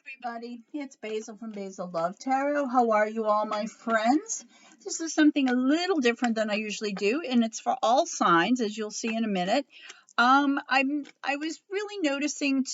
everybody, it's Basil from Basil Love Tarot. How are you all, my friends? This is something a little different than I usually do, and it's for all signs, as you'll see in a minute. I was really noticing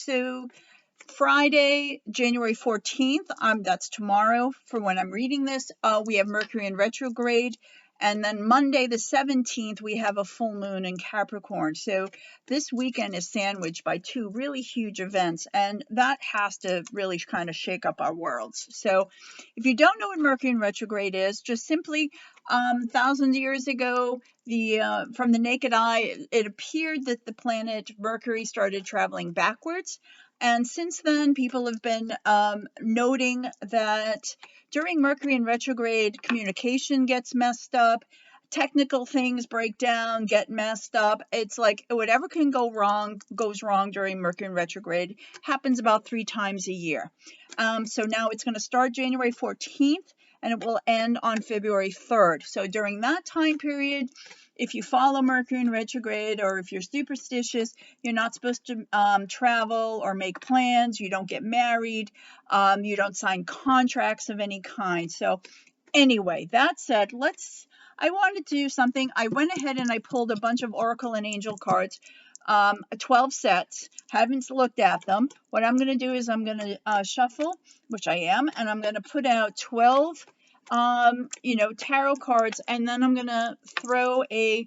Friday, January 14th, that's tomorrow for when I'm reading this, we have Mercury in retrograde. And then Monday, the 17th, we have a full moon in Capricorn. So this weekend is sandwiched by two really huge events, and that has to really kind of shake up our worlds. So if you don't know what Mercury in retrograde is, just simply thousands of years ago, from the naked eye, it appeared that the planet Mercury started traveling backwards. And since then, people have been noting that during Mercury in retrograde, communication gets messed up, technical things break down, get messed up. It's like whatever can go wrong goes wrong during Mercury in retrograde. Happens about 3 times a year. So now it's going to start January 14th and it will end on February 3rd. So during that time period, if you follow Mercury in retrograde or if you're superstitious, you're not supposed to travel or make plans. You don't get married. You don't sign contracts of any kind. So anyway, that said, I wanted to do something. I went ahead and I pulled a bunch of Oracle and Angel cards, 12 sets. Haven't looked at them. What I'm going to do is I'm going to shuffle, which I am, and I'm going to put out 12 tarot cards, and then I'm going to throw a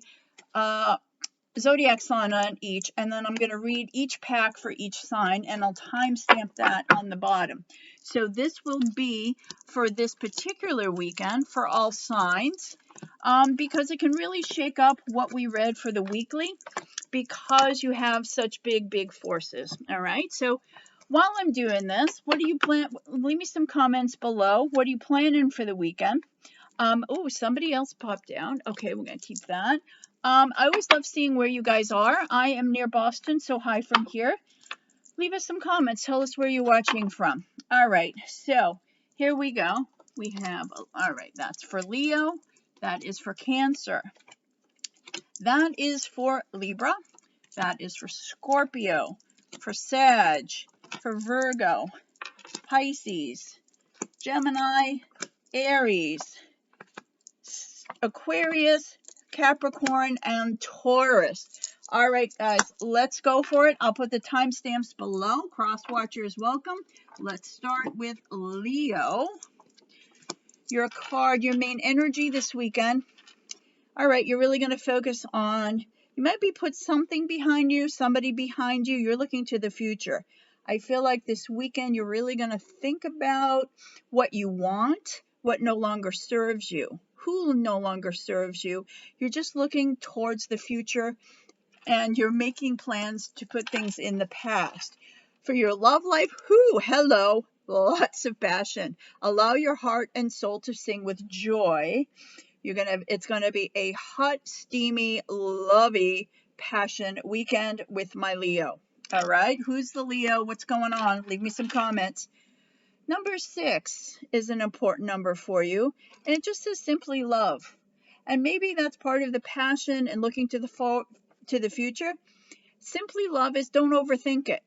Zodiac sign on each, and then I'm going to read each pack for each sign, and I'll timestamp that on the bottom. So this will be for this particular weekend for all signs, because it can really shake up what we read for the weekly, because you have such big forces. All right, so while I'm doing this, what do you plan? Leave me some comments below. What are you planning for the weekend? Oh, somebody else popped down. Okay, we're going to keep that. I always love seeing where you guys are. I am near Boston, so hi from here. Leave us some comments. Tell us where you're watching from. All right, so here we go. We have, all right, that's for Leo. That is for Cancer. That is for Libra. That is for Scorpio, for Sag, for Virgo, Pisces, Gemini, Aries, Aquarius, Capricorn, and Taurus. All right, guys, let's go for it. I'll put the timestamps below. Cross watchers, welcome. Let's start with Leo. Your card, your main energy this weekend. All right, you're really going to focus on, you might be put something behind you, somebody behind you. You're looking to the future. I feel like this weekend you're really going to think about what you want, what no longer serves you, who no longer serves you. You're just looking towards the future, and you're making plans to put things in the past. For your love life, hello, lots of passion. Allow your heart and soul to sing with joy. It's gonna be a hot, steamy, lovey passion weekend with my Leo. All right, who's the Leo? What's going on? Leave me some comments. Number 6 is an important number for you, and it just says simply love. And maybe that's part of the passion and looking to the future. Simply love is don't overthink it.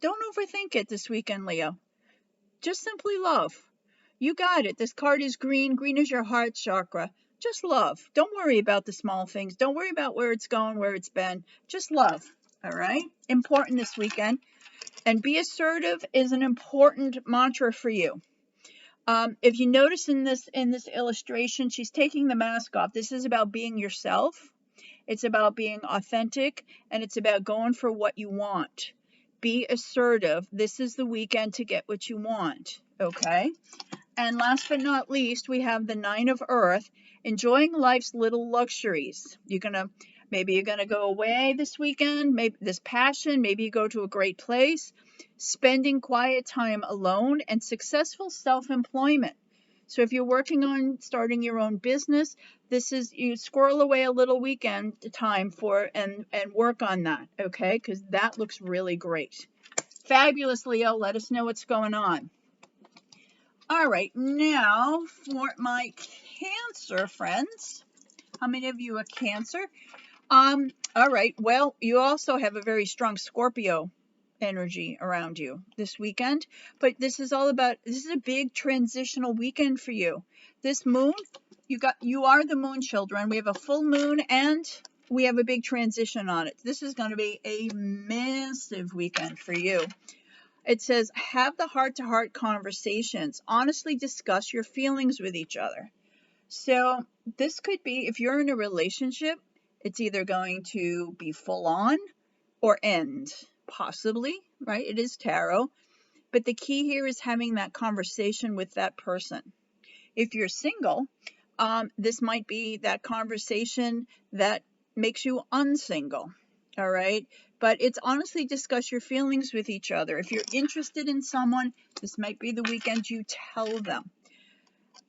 Don't overthink it this weekend, Leo. Just simply love. You got it. This card is green. Green is your heart chakra. Just love. Don't worry about the small things. Don't worry about where it's going, where it's been. Just love. All right? Important this weekend. And be assertive is an important mantra for you. If you notice in this illustration, she's taking the mask off. This is about being yourself. It's about being authentic, and it's about going for what you want. Be assertive. This is the weekend to get what you want. Okay? And last but not least, we have the 9 of Earth, enjoying life's little luxuries. Maybe you're gonna go away this weekend, maybe this passion, maybe you go to a great place, spending quiet time alone, and successful self-employment. So if you're working on starting your own business, you squirrel away a little weekend time and work on that, okay? Because that looks really great. Fabulous, Leo. Let us know what's going on. All right, now for my Cancer friends. How many of you are Cancer? All right, well, you also have a very strong Scorpio energy around you this weekend. But this is a big transitional weekend for you. This moon, you are the moon children. We have a full moon and we have a big transition on it. This is going to be a massive weekend for you. It says, have the heart-to-heart conversations. Honestly discuss your feelings with each other. So this could be, if you're in a relationship, it's either going to be full on or end, possibly, right? It is tarot. But the key here is having that conversation with that person. If you're single, this might be that conversation that makes you unsingle, all right? But it's honestly discuss your feelings with each other. If you're interested in someone, this might be the weekend you tell them.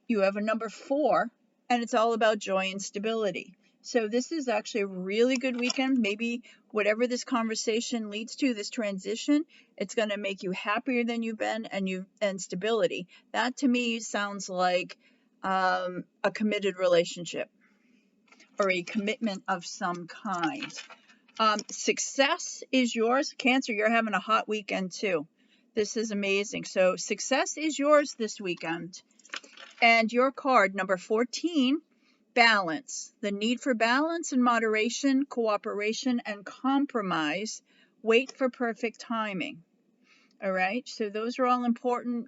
You have a number 4, and it's all about joy and stability. So this is actually a really good weekend. Maybe whatever this conversation leads to, this transition, it's going to make you happier than you've been, and stability. That to me sounds like a committed relationship or a commitment of some kind. Success is yours. Cancer, you're having a hot weekend too. This is amazing. So success is yours this weekend. And your card, number 14, balance. The need for balance and moderation, cooperation, and compromise. Wait for perfect timing. All right, so those are all important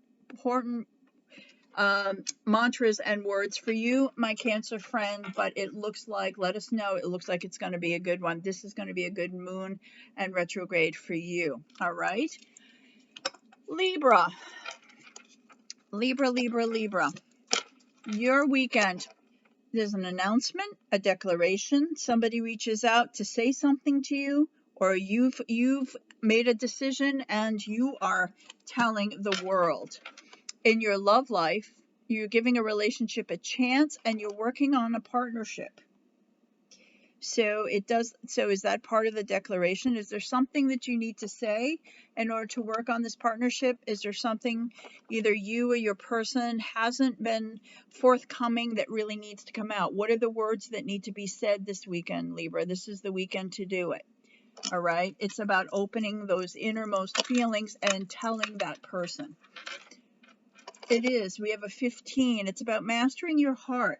mantras and words for you, my Cancer friend, but it looks like, let us know, it looks like it's going to be a good one. This is going to be a good moon and retrograde for you. All right, Libra. Your weekend. There's an announcement, a declaration, somebody reaches out to say something to you, or you've made a decision and you are telling the world. In your love life, you're giving a relationship a chance and you're working on a partnership. So is that part of the declaration? Is there something that you need to say in order to work on this partnership? Is there something either you or your person hasn't been forthcoming that really needs to come out? What are the words that need to be said this weekend, Libra? This is the weekend to do it. All right. It's about opening those innermost feelings and telling that person. It is. We have a 15. It's about mastering your heart.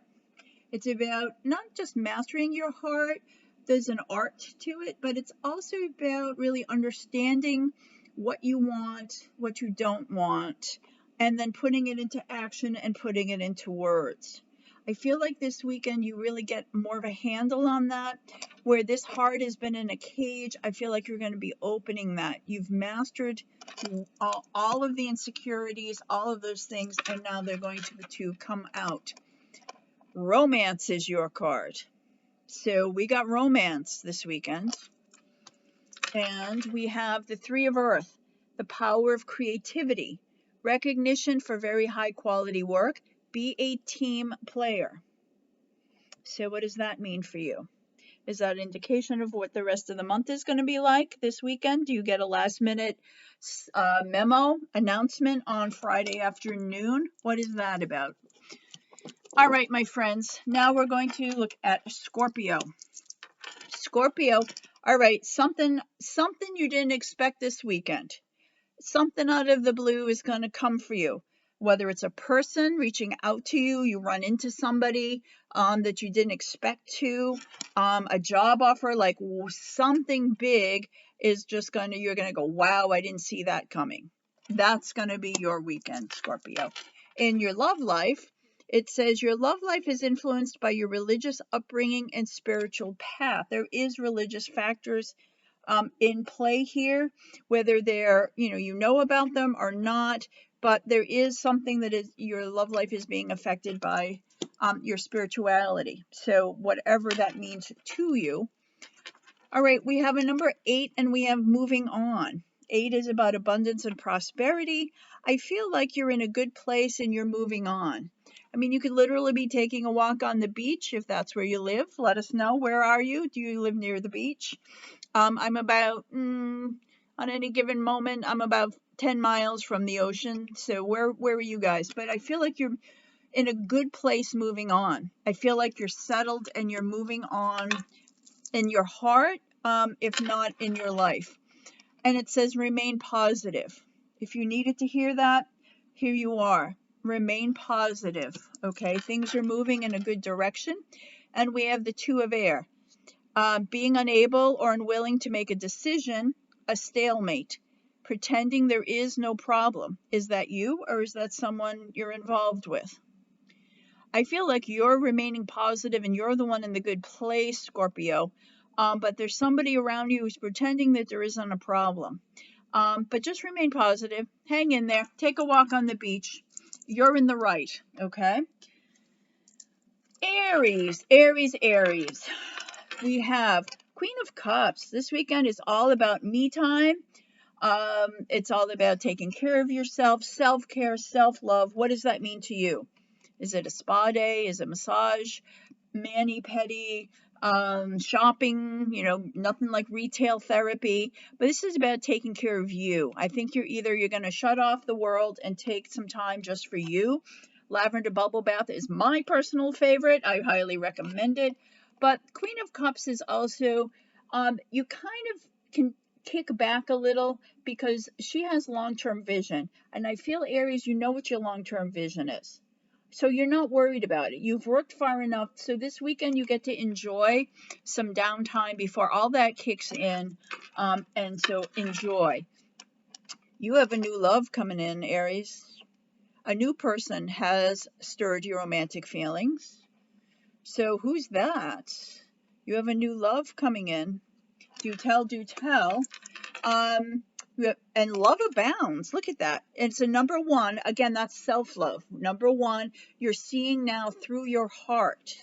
It's about not just mastering your heart, there's an art to it, but it's also about really understanding what you want, what you don't want, and then putting it into action and putting it into words. I feel like this weekend you really get more of a handle on that. Where this heart has been in a cage, I feel like you're going to be opening that. You've mastered all of the insecurities, all of those things, and now they're going to come out. Romance is your card. So we got romance this weekend. And we have the 3 of Earth, the power of creativity, recognition for very high quality work, be a team player. So what does that mean for you? Is that an indication of what the rest of the month is going to be like this weekend? Do you get a last minute memo announcement on Friday afternoon? What is that about? All right, my friends, now we're going to look at Scorpio. Scorpio, all right, something you didn't expect this weekend. Something out of the blue is going to come for you. Whether it's a person reaching out to you, you run into somebody that you didn't expect to, a job offer, like something big is just you're going to go, wow, I didn't see that coming. That's going to be your weekend, Scorpio. In your love life, it says your love life is influenced by your religious upbringing and spiritual path. There is religious factors in play here, whether they're, you know about them or not, but there is something that is, your love life is being affected by your spirituality. So whatever that means to you. All right, we have a number 8 and we have moving on. 8 is about abundance and prosperity. I feel like you're in a good place and you're moving on. I mean, you could literally be taking a walk on the beach if that's where you live. Let us know. Where are you? Do you live near the beach? I'm about, on any given moment, I'm about 10 miles from the ocean. So where are you guys? But I feel like you're in a good place moving on. I feel like you're settled and you're moving on in your heart, if not in your life. and it says remain positive. If you needed to hear that, here you are. Remain positive, okay? Things are moving in a good direction. And we have the Two of Air. Being unable or unwilling to make a decision, a stalemate. Pretending there is no problem. Is that you, or is that someone you're involved with? I feel like you're remaining positive and you're the one in the good place, Scorpio. But there's somebody around you who's pretending that there isn't a problem. But just remain positive. Hang in there. Take a walk on the beach. You're in the right, okay? Aries, Aries, Aries. We have Queen of Cups. This weekend is all about me time. It's all about taking care of yourself, self-care, self-love. What does that mean to you? Is it a spa day? Is it massage? Mani-pedi? Shopping? You know, nothing like retail therapy. But this is about taking care of you. I think you're going to shut off the world and take some time just for you. Lavender bubble bath is my personal favorite. I highly recommend it. But Queen of Cups is also, you kind of can kick back a little because she has long-term vision. And I feel, Aries, you know what your long-term vision is. So you're not worried about it. You've worked far enough. So this weekend you get to enjoy some downtime before all that kicks in. And so enjoy. You have a new love coming in, Aries. A new person has stirred your romantic feelings. So who's that? You have a new love coming in. Do tell, do tell. And love abounds. Look at that. It's a number one. Again, that's self-love. Number one, you're seeing now through your heart.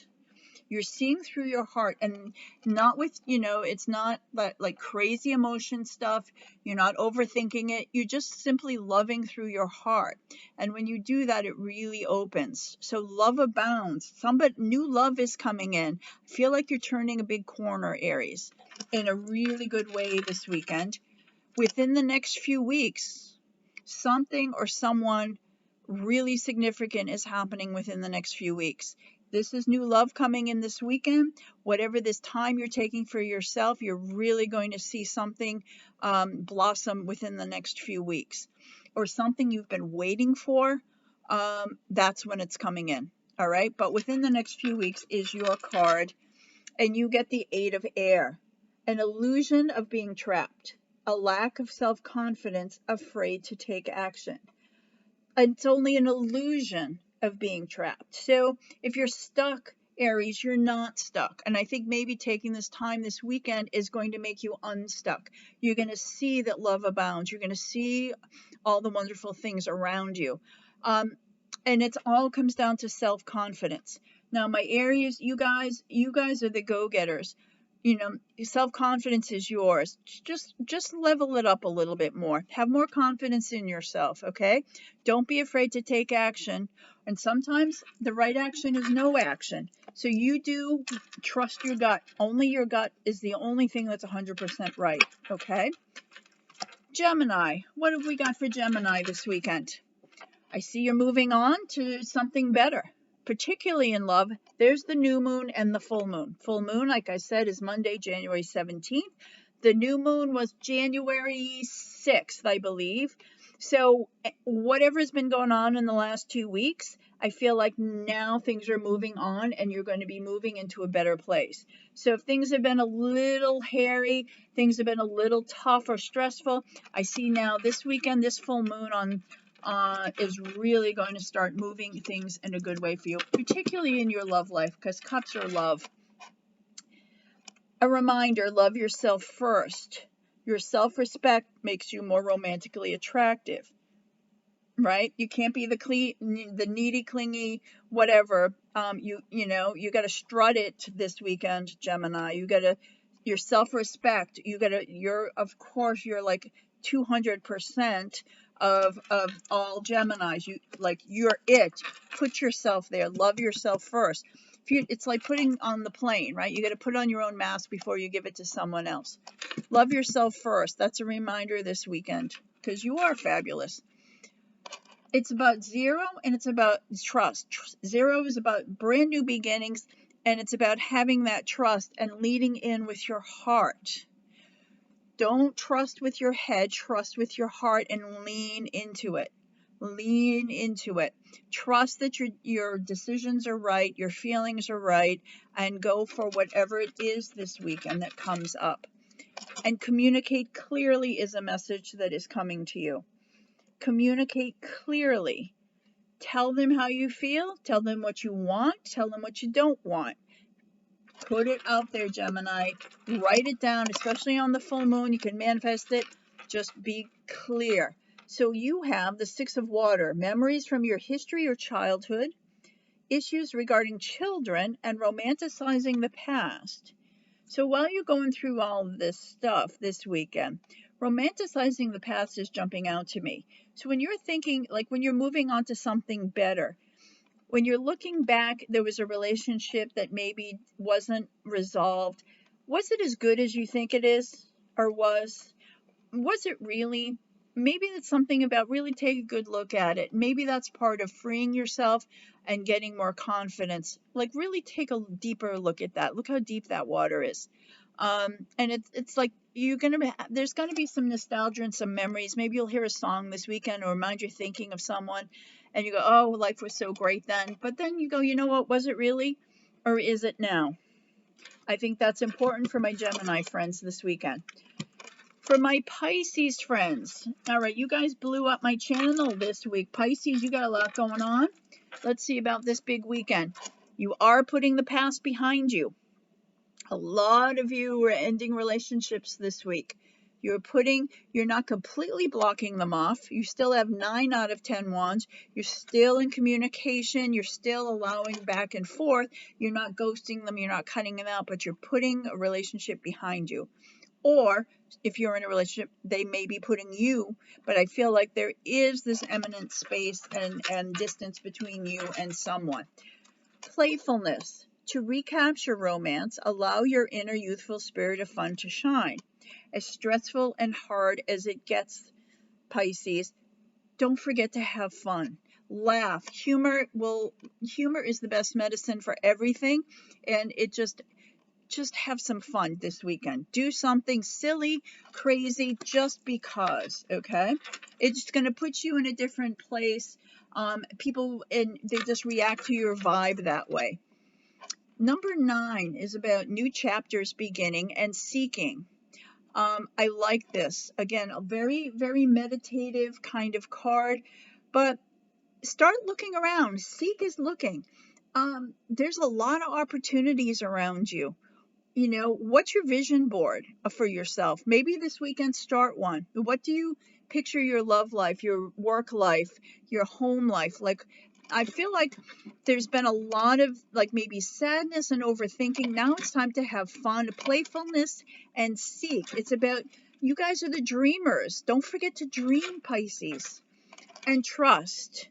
You're seeing through your heart, and not with, it's not like crazy emotion stuff. You're not overthinking it. You're just simply loving through your heart. And when you do that, it really opens. So love abounds. New love is coming in. I feel like you're turning a big corner, Aries, in a really good way this weekend. Within the next few weeks, something or someone really significant is happening within the next few weeks. This is new love coming in this weekend. Whatever this time you're taking for yourself, you're really going to see something blossom within the next few weeks. Or something you've been waiting for, that's when it's coming in. All right? But within the next few weeks is your card. And you get the Eight of Air. An illusion of being trapped. A lack of self-confidence, afraid to take action. It's only an illusion of being trapped. So if you're stuck, Aries, you're not stuck. And I think maybe taking this time this weekend is going to make you unstuck. You're going to see that love abounds. You're going to see all the wonderful things around you. And it all comes down to self-confidence. Now, my Aries, you guys are the go-getters. Self-confidence is yours. Just level it up a little bit more. Have more confidence in yourself, okay? Don't be afraid to take action. And sometimes the right action is no action. So you do trust your gut. Only your gut is the only thing that's 100% right, okay? Gemini. What have we got for Gemini this weekend? I see you're moving on to something better. Particularly in love, there's the new moon and the full moon. Full moon, like I said, is Monday, January 17th. The new moon was January 6th, I believe. So whatever's been going on in the last 2 weeks, I feel like now things are moving on and you're going to be moving into a better place. So if things have been a little hairy, things have been a little tough or stressful, I see now this weekend, this full moon is really going to start moving things in a good way for you, particularly in your love life, because cups are love. A reminder, love yourself first. Your self-respect makes you more romantically attractive, right? You can't be the needy, clingy, whatever. You got to strut it this weekend, Gemini. Your self-respect. You're like 200% of all Geminis. You're it. Put yourself there. Love yourself first. It's like putting on the plane, right? You got to put on your own mask before you give it to someone else. Love yourself first. That's a reminder this weekend because you are fabulous. It's about zero and it's about trust. Zero is about brand new beginnings and it's about having that trust and leading in with your heart. Don't trust with your head, trust with your heart and lean into it. Lean into it. Trust that your decisions are right, your feelings are right, and go for whatever it is this weekend that comes up. And communicate clearly is a message that is coming to you. Communicate clearly. Tell them how you feel. Tell them what you want. Tell them what you don't want. Put it out there, Gemini. Write it down, especially on the full moon. You can manifest it. Just be clear. So you have the Six of Water, memories from your history or childhood, issues regarding children, and romanticizing the past. So while you're going through all of this stuff this weekend, romanticizing the past is jumping out to me. So when you're thinking, like when you're moving on to something better, when you're looking back, there was a relationship that maybe wasn't resolved. Was it as good as you think it is or was? Was it really? Maybe it's something about really take a good look at it. Maybe that's part of freeing yourself and getting more confidence. Like really take a deeper look at that. Look how deep that water is. And it's like there's gonna be some nostalgia and some memories. Maybe you'll hear a song this weekend or remind you thinking of someone, and you go, oh, life was so great then. But then you go, you know what? Was it really, or is it now? I think that's important for my Gemini friends this weekend. For my Pisces friends, all right, you guys blew up my channel this week. Pisces, you got a lot going on. Let's see about this big weekend. You are putting the past behind you. A lot of you are ending relationships this week. You're not completely blocking them off. You still have 9 out of 10 wands. You're still in communication. You're still allowing back and forth. You're not ghosting them. You're not cutting them out, but you're putting a relationship behind you. Or if you're in a relationship, they may be putting you, but I feel like there is this eminent space and distance between you and someone. Playfulness. To recapture romance, allow your inner youthful spirit of fun to shine. As stressful and hard as it gets, Pisces, don't forget to have fun. Laugh. Humor is the best medicine for everything, and it just have some fun this weekend. Do something silly, crazy, just because, okay? It's going to put you in a different place. People, and they just react to your vibe that way. Number 9 is about new chapters beginning and seeking. I like this. Again, a very, very meditative kind of card, but start looking around. Seek is looking. There's a lot of opportunities around you. You know, what's your vision board for yourself? Maybe this weekend start one. What do you picture your love life, your work life, your home life? Like, I feel like there's been a lot of like maybe sadness and overthinking. Now it's time to have fun, playfulness, and seek. It's about, you guys are the dreamers. Don't forget to dream, Pisces, and trust.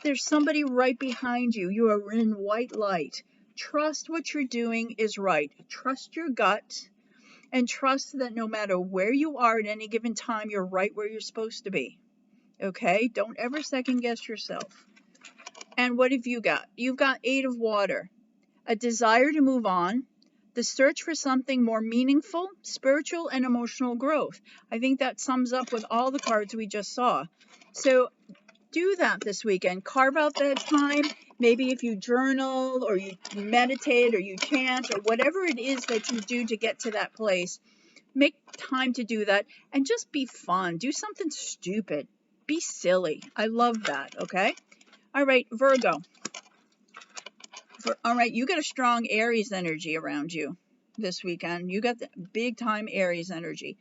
There's somebody right behind you. You are in white light. Trust what you're doing is right. Trust your gut, and trust that no matter where you are at any given time, you're right where you're supposed to be. Okay? Don't ever second guess yourself. And what have you got? You've got 8 of Water. A desire to move on. The search for something more meaningful, spiritual, and emotional growth. I think that sums up with all the cards we just saw. So do that this weekend. Carve out that time. Maybe if you journal or you meditate or you chant or whatever it is that you do to get to that place, make time to do that and just be fun. Do something stupid. Be silly. I love that, okay? All right, Virgo. All right, you got a strong Aries energy around you this weekend. You got the big time Aries energy.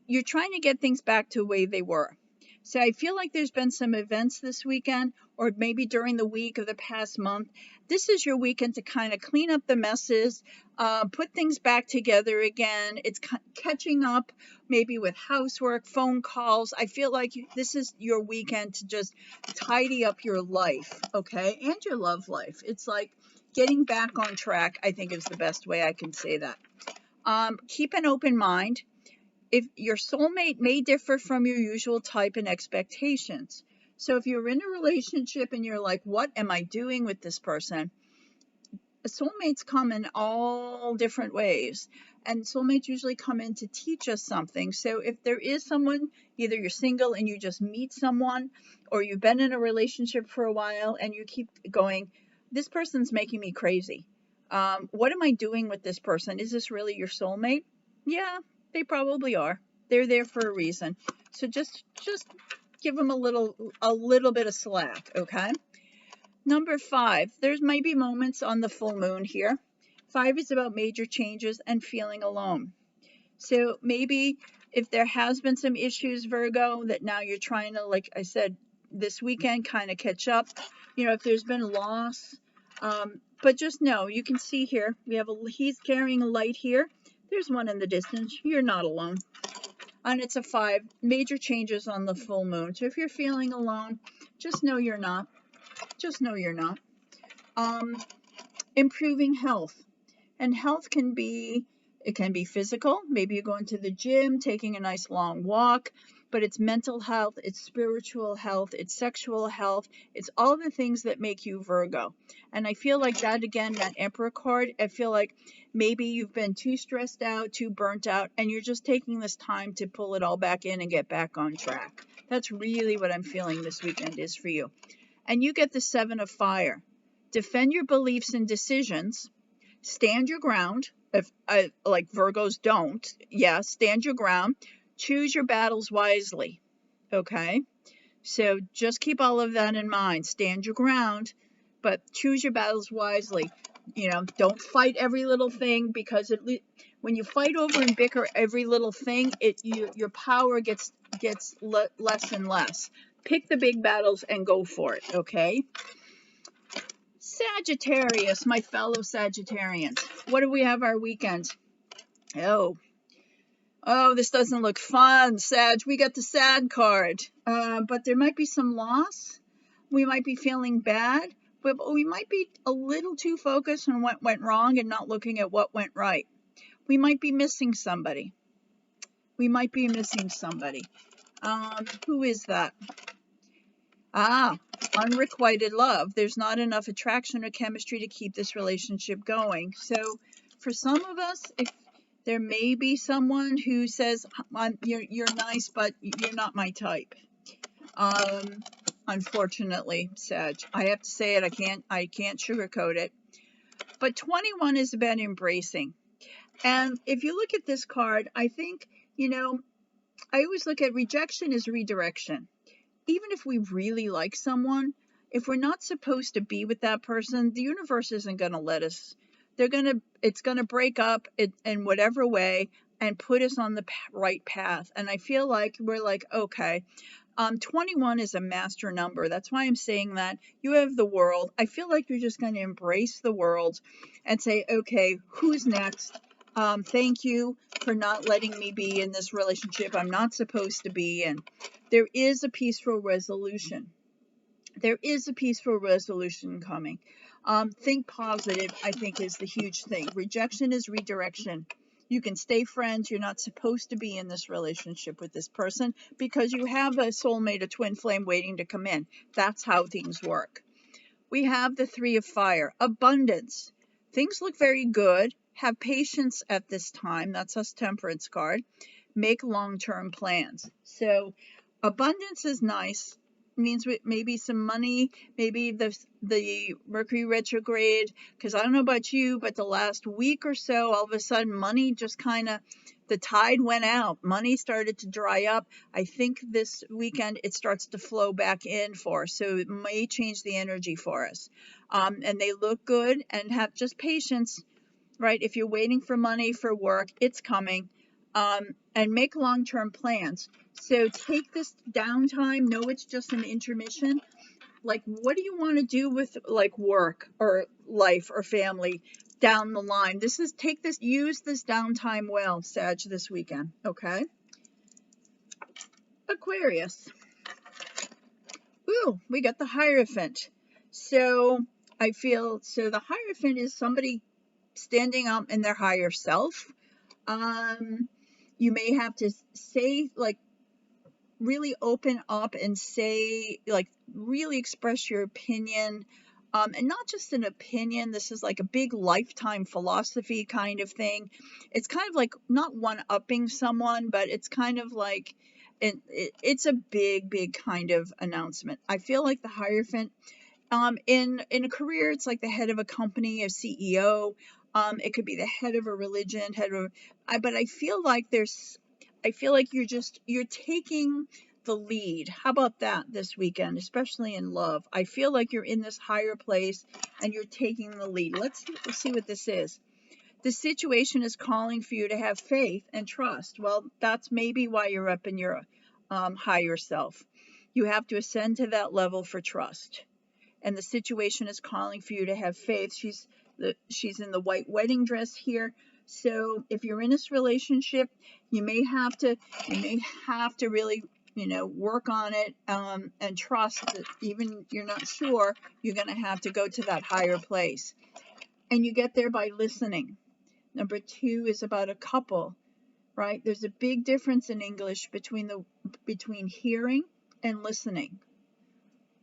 You're trying to get things back to the way they were. So I feel like there's been some events this weekend or maybe during the week of the past month. This is your weekend to kind of clean up the messes, put things back together again. It's catching up maybe with housework, phone calls. I feel like this is your weekend to just tidy up your life, okay, and your love life. It's like getting back on track, I think, is the best way I can say that. Keep an open mind. If your soulmate may differ from your usual type and expectations. So if you're in a relationship and you're like, what am I doing with this person? soulmates come in all different ways, and soulmates usually come in to teach us something. So if there is someone, either you're single and you just meet someone, or you've been in a relationship for a while and you keep going, this person's making me crazy. What am I doing with this person? Is this really your soulmate? Yeah, they probably are. They're there for a reason. So just give them a little bit of slack, okay? Number 5, there might be moments on the full moon here. 5 is about major changes and feeling alone. So maybe if there has been some issues, Virgo, that now you're trying to, like I said, this weekend kind of catch up. If there's been loss, but just know, you can see here, he's carrying a light here. There's one in the distance. You're not alone. And it's a 5, major changes on the full moon. So if you're feeling alone, just know you're not. Just know you're not. Improving health. And health can be physical. Maybe you're going to the gym, taking a nice long walk, but it's mental health, it's spiritual health, it's sexual health. It's all the things that make you Virgo. And I feel like that, again, that Emperor card, I feel like maybe you've been too stressed out, too burnt out, and you're just taking this time to pull it all back in and get back on track. That's really what I'm feeling this weekend is for you. And you get the 7 of fire. Defend your beliefs and decisions. Stand your ground. If like Virgos don't, stand your ground. Choose your battles wisely. Okay? So just keep all of that in mind. Stand your ground, but choose your battles wisely. Don't fight every little thing, because when you fight over and bicker every little thing, your power gets less and less. Pick the big battles and go for it, okay? Sagittarius, my fellow Sagittarians. What do we have our weekend? Oh, this doesn't look fun, Sag. We got the sad card. But there might be some loss. We might be feeling bad, but we might be a little too focused on what went wrong and not looking at what went right. We might be missing somebody. Who is that? Unrequited love. There's not enough attraction or chemistry to keep this relationship going. So for some of us, if there may be someone who says, you're nice, but you're not my type. Unfortunately, Sag, I have to say it. I can't sugarcoat it. But 21 is about embracing. And if you look at this card, I think, I always look at rejection as redirection. Even if we really like someone, if we're not supposed to be with that person, the universe isn't going to let us. It's going to break up in whatever way and put us on the right path. And I feel like we're like, okay, 21 is a master number. That's why I'm saying that. You have the world. I feel like you're just going to embrace the world and say, okay, who's next? Thank you for not letting me be in this relationship I'm not supposed to be in. There is a peaceful resolution. There is a peaceful resolution coming. Think positive, I think, is the huge thing. Rejection is redirection. You can stay friends. You're not supposed to be in this relationship with this person because you have a soulmate, a twin flame waiting to come in. That's how things work. We have the 3 of fire. Abundance. Things look very good. Have patience at this time. That's us Temperance card. Make long-term plans. So abundance is nice. Means maybe some money, maybe the Mercury retrograde, because I don't know about you, but the last week or so, all of a sudden money just the tide went out. Money started to dry up. I think this weekend it starts to flow back in for us, so it may change the energy for us. And they look good, and have just patience, right? If you're waiting for money for work, it's coming. And make long-term plans. So take this downtime. Know it's just an intermission. Like, what do you want to do with like work or life or family down the line? Use this downtime well, Sag, this weekend. Okay. Aquarius. Ooh, we got the Hierophant. So the Hierophant is somebody standing up in their higher self. You may have to say, like, really open up and say, like, really express your opinion. and not just an opinion. This is like a big lifetime philosophy kind of thing. It's kind of like not one-upping someone, but it's kind of like it's a big kind of announcement. I feel like the Hierophant, in a career, it's like the head of a company, a CEO. It could be the head of a religion, but I feel like you're taking the lead. How about that this weekend, especially in love? I feel like you're in this higher place and you're taking the lead. Let's see what this is. The situation is calling for you to have faith and trust. Well, that's maybe why you're up in your higher self. You have to ascend to that level for trust. And the situation is calling for you to have faith. She's in the white wedding dress here. So if you're in this relationship, you may have to really, work on it, and trust that even you're not sure, you're going to have to go to that higher place. And you get there by listening. Number 2 is about a couple, right? There's a big difference in English between hearing and listening.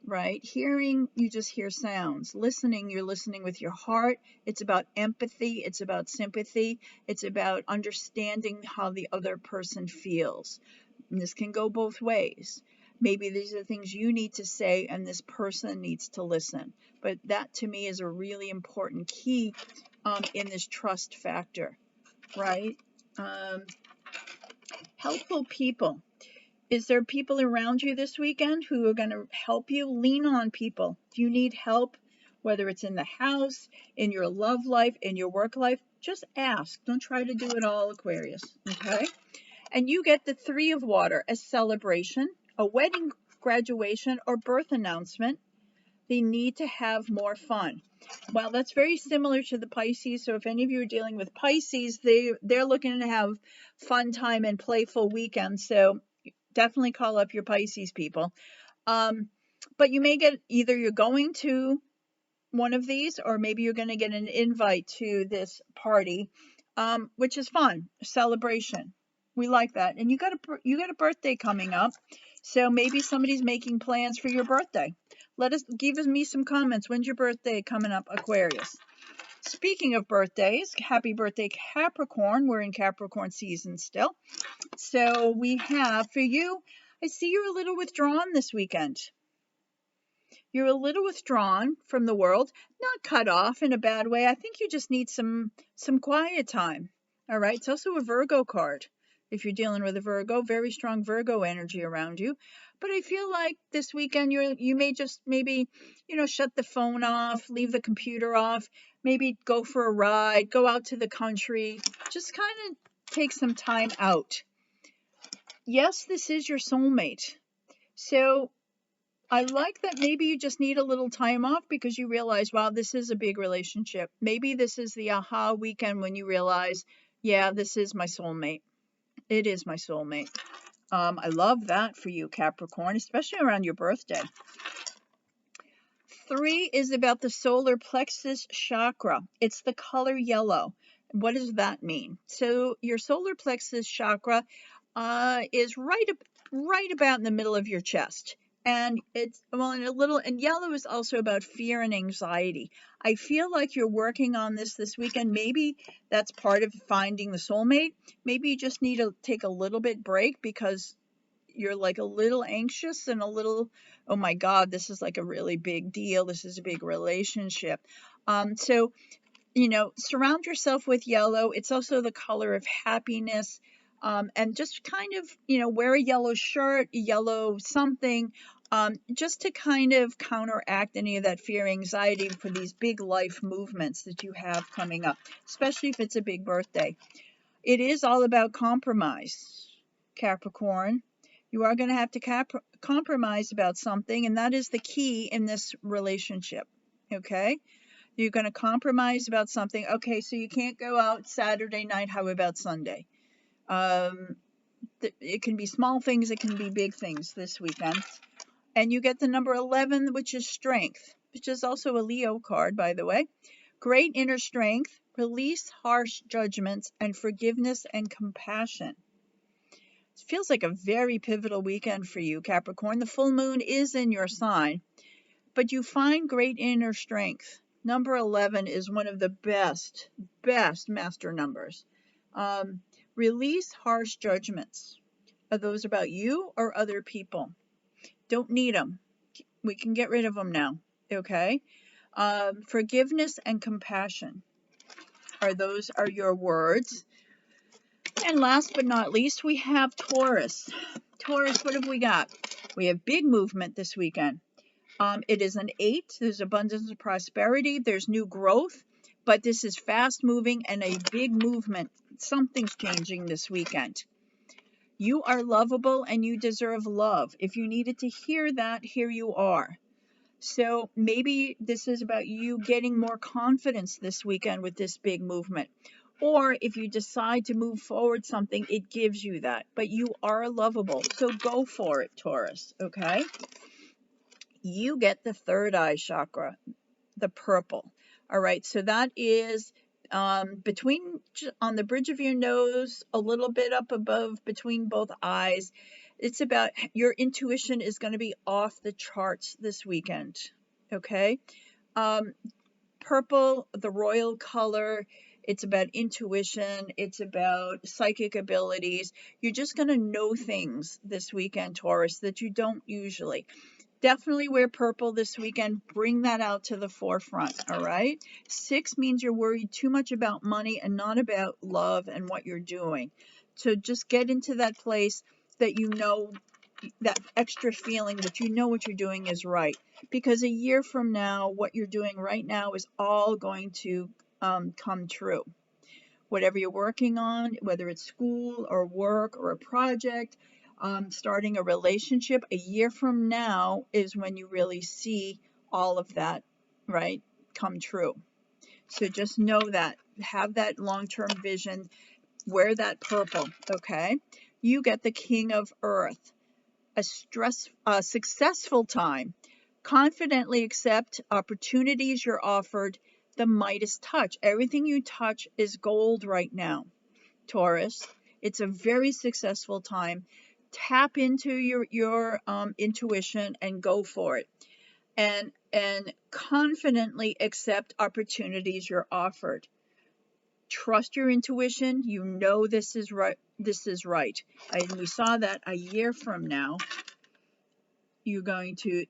Right? Hearing, you just hear sounds. Listening, you're listening with your heart. It's about empathy. It's about sympathy. It's about understanding how the other person feels. And this can go both ways. Maybe these are things you need to say and this person needs to listen. But that to me is a really important key in this trust factor, right? Helpful people. Is there people around you this weekend who are going to help you? Lean on people. If you need help, whether it's in the house, in your love life, in your work life, just ask. Don't try to do it all, Aquarius, okay? And you get the 3 of water, a celebration, a wedding, graduation, or birth announcement. They need to have more fun. Well, that's very similar to the Pisces. So if any of you are dealing with Pisces, they're looking to have fun time and playful weekends. So definitely call up your Pisces people. But you may get, either you're going to one of these, or maybe you're going to get an invite to this party, which is fun, a celebration. We like that. And you got a birthday coming up, so maybe somebody's making plans for your birthday. Give me some comments. When's your birthday coming up, Aquarius? Speaking of birthdays, happy birthday, Capricorn. We're in Capricorn season still. So we have for you, I see you're a little withdrawn this weekend. You're a little withdrawn from the world, not cut off in a bad way. I think you just need some quiet time. All right. It's also a Virgo card. If you're dealing with a Virgo, very strong Virgo energy around you. But I feel like this weekend you may just maybe, shut the phone off, leave the computer off, maybe go for a ride, go out to the country, just kind of take some time out. Yes, this is your soulmate. So I like that maybe you just need a little time off because you realize, wow, this is a big relationship. Maybe this is the aha weekend when you realize, yeah, this is my soulmate. It is my soulmate. I love that for you, Capricorn, especially around your birthday. 3 is about the solar plexus chakra. It's the color yellow. What does that mean? So your solar plexus chakra is right about in the middle of your chest. And and yellow is also about fear and anxiety. I feel like you're working on this weekend. Maybe that's part of finding the soulmate. Maybe you just need to take a little bit break because you're like a little anxious and a little, oh my God, this is like a really big deal. This is a big relationship. So, surround yourself with yellow. It's also the color of happiness. And just kind of, wear a yellow shirt, yellow something, just to kind of counteract any of that fear, anxiety for these big life movements that you have coming up, especially if it's a big birthday. It is all about compromise, Capricorn. You are going to have to compromise about something, and that is the key in this relationship, okay? You're going to compromise about something. Okay, so you can't go out Saturday night. How about Sunday? It can be small things, it can be big things this weekend. And you get the number 11, which is strength, which is also a Leo card, by the way. Great inner strength, release harsh judgments, and forgiveness and compassion. It feels like a very pivotal weekend for you, Capricorn. The full moon is in your sign, but you find great inner strength. Number 11 is one of the best master numbers. Release harsh judgments. Are those about you or other people? Don't need them. We can get rid of them now, okay? Forgiveness and compassion. Those are your words. And last but not least, we have Taurus. Taurus, what have we got? We have big movement this weekend. It is an 8. There's abundance of prosperity. There's new growth. But this is fast moving and a big movement. Something's changing this weekend. You are lovable and you deserve love. If you needed to hear that, here you are. So maybe this is about you getting more confidence this weekend with this big movement. Or if you decide to move forward something, it gives you that. But you are lovable. So go for it, Taurus, okay? You get the third eye chakra, the purple. All right, so that is between, on the bridge of your nose, a little bit up above between both eyes. It's about your intuition is going to be off the charts this weekend, okay? Purple, the royal color, it's about intuition, it's about psychic abilities. You're just going to know things this weekend, Taurus, that you don't usually. Definitely wear purple this weekend. Bring that out to the forefront, all right? 6 means you're worried too much about money and not about love and what you're doing. So just get into that place that you know, that extra feeling that you know what you're doing is right. Because a year from now, what you're doing right now is all going to come true. Whatever you're working on, whether it's school or work or a project, starting a relationship, a year from now is when you really see all of that, right, come true. So just know that. Have that long-term vision. Wear that purple, okay? You get the King of Earth. A successful time. Confidently accept opportunities you're offered. The Midas touch. Everything you touch is gold right now, Taurus. It's a very successful time. Tap into your intuition and go for it. And confidently accept opportunities you're offered. Trust your intuition. You know this is right. This is right. And we saw that a year from now. You're going to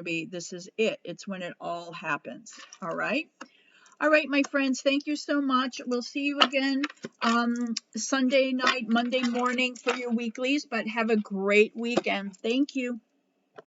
be, this is it. It's when it all happens. All right. All right, my friends, thank you so much. We'll see you again Sunday night, Monday morning for your weeklies, but have a great weekend. Thank you.